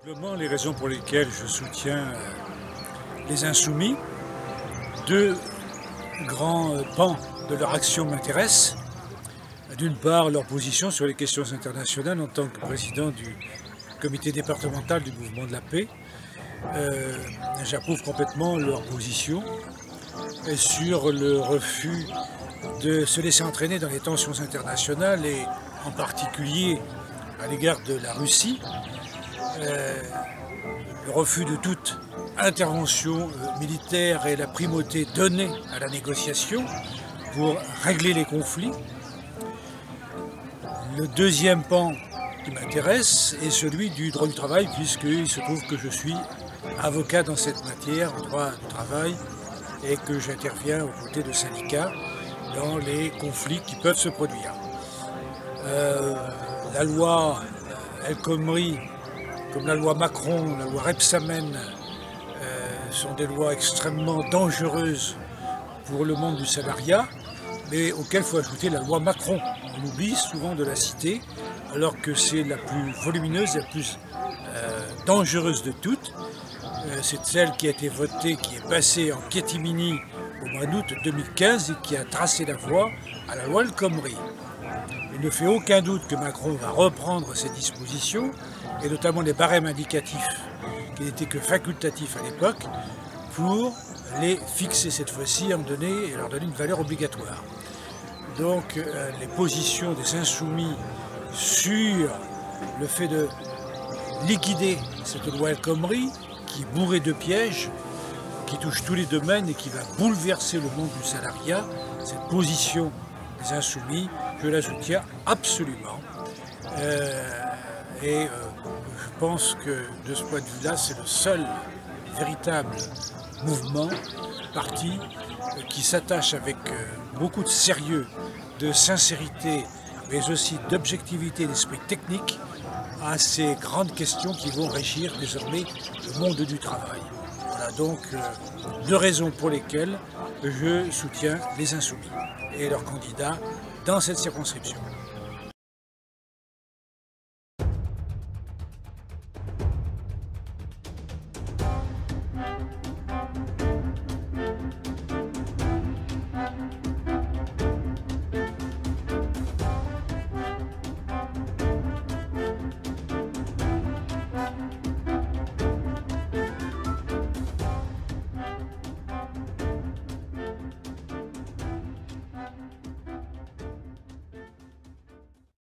Simplement, les raisons pour lesquelles je soutiens les Insoumis, deux grands pans de leur action m'intéressent. D'une part, leur position sur les questions internationales en tant que président du comité départemental du mouvement de la paix. J'approuve complètement leur position sur le refus de se laisser entraîner dans les tensions internationales et en particulier à l'égard de la Russie. Le refus de toute intervention militaire et la primauté donnée à la négociation pour régler les conflits. Le deuxième pan qui m'intéresse est celui du droit du travail, puisqu'il se trouve que je suis avocat dans cette matière, au droit du travail, et que j'interviens aux côtés de syndicats dans les conflits qui peuvent se produire. La loi El Khomri, comme la loi Macron, la loi Rebsamen, sont des lois extrêmement dangereuses pour le monde du salariat, mais auxquelles il faut ajouter la loi Macron. On oublie souvent de la citer, alors que c'est la plus volumineuse et la plus dangereuse de toutes. C'est celle qui a été votée, qui est passée en catimini au mois d'août 2015 et qui a tracé la voie à la loi El Khomri. Il ne fait aucun doute que Macron va reprendre ces dispositions, et notamment les barèmes indicatifs, qui n'étaient que facultatifs à l'époque, pour les fixer cette fois-ci et leur donner une valeur obligatoire. Donc les positions des Insoumis sur le fait de liquider cette loi El Khomri, qui est bourrée de pièges, qui touche tous les domaines et qui va bouleverser le monde du salariat, cette position des Insoumis, je la soutiens absolument. Je pense que de ce point de vue-là, c'est le seul véritable mouvement, parti, qui s'attache avec beaucoup de sérieux, de sincérité, mais aussi d'objectivité d'esprit technique à ces grandes questions qui vont régir désormais le monde du travail. Voilà donc deux raisons pour lesquelles je soutiens les Insoumis et leurs candidats dans cette circonscription.